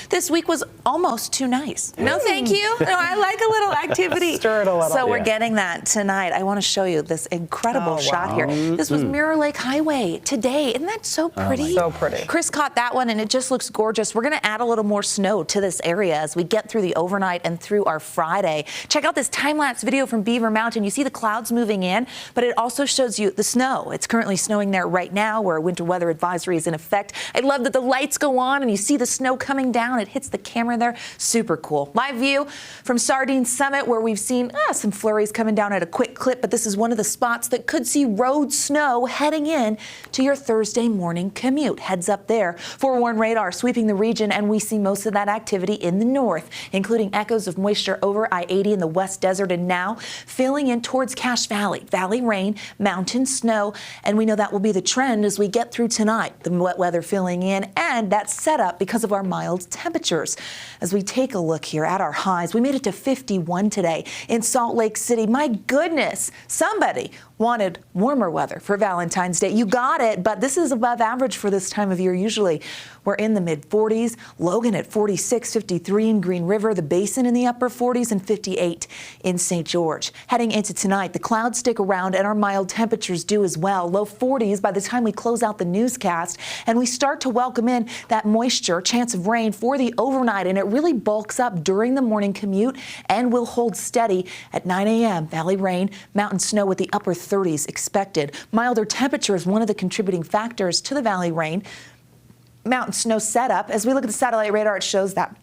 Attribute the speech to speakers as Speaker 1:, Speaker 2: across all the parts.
Speaker 1: this week was almost too nice. No, thank you. No, I like a little activity.
Speaker 2: Stir it a little.
Speaker 1: So we're getting that tonight. I want to show you this incredible shot here. This was Mirror Lake Highway today. Isn't that so pretty?
Speaker 2: So pretty.
Speaker 1: Chris caught that one, and it just looks gorgeous. We're going to add a little more snow to this area as we get through the overnight and through our Friday. Check out this time-lapse video from Beaver Mountain. You see the clouds moving in, but it also shows you the snow. It's currently snowing there right now where a winter weather advisory is in effect. I love that the lights go on and you see the snow coming down. It hits the camera there. Super cool. Live view from Sardine Summit where we've seen some flurries coming down at a quick clip, but this is one of the spots that could see road snow heading in to your Thursday morning commute. Heads up there. Forewarn radar sweeping the region, and we see most of that activity in the north, including echoes of moisture over I-80 in the West Desert and now filling in towards Cache Valley. Valley rain, mountain snow, and we know that will be the trend as we get through tonight. The wet weather filling in, and that setup because of our mild temperatures. As we take a look here at our highs, we made it to 51 today in Salt Lake City. My goodness, somebody wanted warmer weather for Valentine's Day. You got it, but this is above average for this time of year. Usually we're in the mid 40s. Logan at 46, 53 in Green River, the Basin in the upper 40s, and 58 in St. George. Heading into tonight, the clouds stick around and our mild temperatures do as well. Low 40s by the time we close out the newscast, and we start to welcome in that moisture, chance of rain for the overnight, and it really bulks up during the morning commute and will hold steady at 9 a.m. Valley rain, mountain snow with the upper 30s expected. Milder temperature is one of the contributing factors to the valley rain. Mountain snow setup. As we look at the satellite radar, it shows that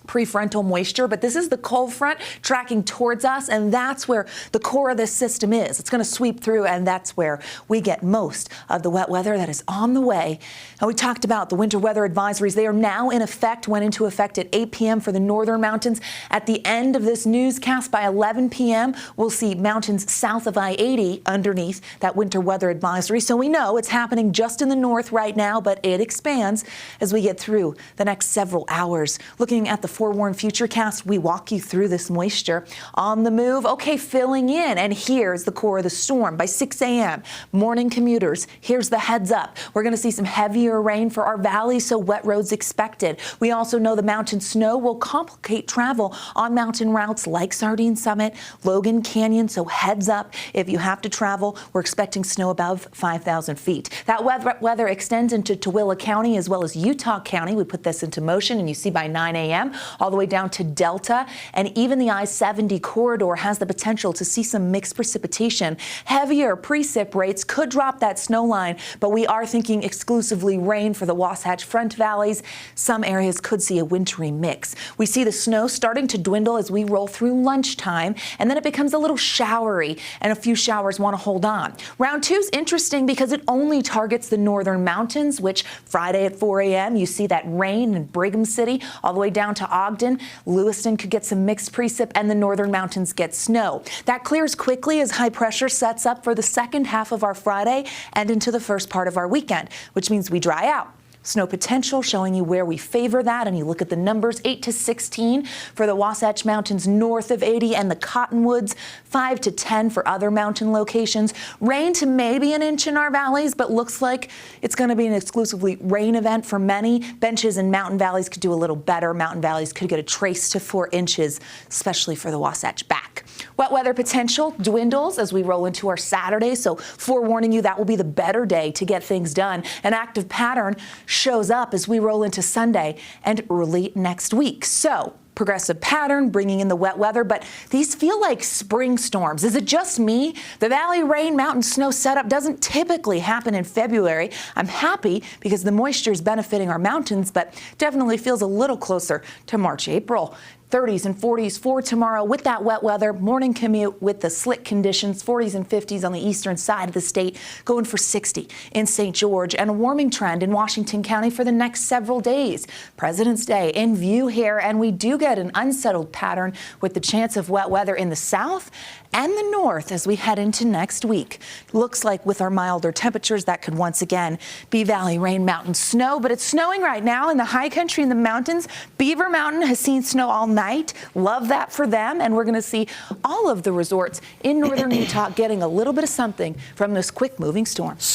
Speaker 1: prefrontal moisture, but this is the cold front tracking towards us, and that's where the core of this system is. It's going to sweep through, and that's where we get most of the wet weather that is on the way. And we talked about the winter weather advisories. They are now in effect, went into effect at 8 p.m. for the northern mountains. At the end of this newscast by 11 p.m., we'll see mountains south of I-80 underneath that winter weather advisory. So we know it's happening just in the north right now, but it expands as we get through the next several hours. Looking at the forewarned futurecast, we walk you through this moisture on the move. Okay, filling in, and here's the core of the storm by 6 a.m. Morning commuters, here's the heads up. We're going to see some heavier rain for our valleys, so wet roads expected. We also know the mountain snow will complicate travel on mountain routes like Sardine Summit, Logan Canyon, so heads up if you have to travel. We're expecting snow above 5,000 feet. That weather extends into Tooele County as well as Utah County. We put this into motion, and you see by 9 a.m. all the way down to Delta, and even the I-70 corridor has the potential to see some mixed precipitation. Heavier precip rates could drop that snow line, but we are thinking exclusively rain for the Wasatch Front valleys. Some areas could see a wintry mix. We see the snow starting to dwindle as we roll through lunchtime, and then it becomes a little showery, and a few showers want to hold on. Round 2 is interesting because it only targets the northern mountains, which Friday at 4 a.m. you see that rain in Brigham City all the way down to Ogden. Lewiston could get some mixed precip, and the northern mountains get snow. That clears quickly as high pressure sets up for the second half of our Friday and into the first part of our weekend, which means we dry out. Snow potential showing you where we favor that, and you look at the numbers, 8 to 16 for the Wasatch Mountains north of 80 and the Cottonwoods, 5 to 10 for other mountain locations. Rain to maybe an inch in our valleys, but looks like it's going to be an exclusively rain event for many. Benches and mountain valleys could do a little better. Mountain valleys could get a trace to 4 inches, especially for the Wasatch back. Wet weather potential dwindles as we roll into our Saturday, so forewarning you that will be the better day to get things done. An active pattern shows up as we roll into Sunday and early next week. So progressive pattern bringing in the wet weather, but these feel like spring storms. Is it just me? The valley rain, mountain snow setup doesn't typically happen in February. I'm happy because the moisture is benefiting our mountains, but definitely feels a little closer to March, April. 30s and 40s for tomorrow with that wet weather, morning commute with the slick conditions, 40s and 50s on the eastern side of the state, going for 60 in St. George, and a warming trend in Washington County for the next several days. President's Day in view here, and we do get an unsettled pattern with the chance of wet weather in the south and the north as we head into next week. Looks like with our milder temperatures, that could once again be valley rain, mountain snow, but it's snowing right now in the high country in the mountains. Beaver Mountain has seen snow all night. Love that for them, and we're going to see all of the resorts in northern Utah getting a little bit of something from this quick moving storm.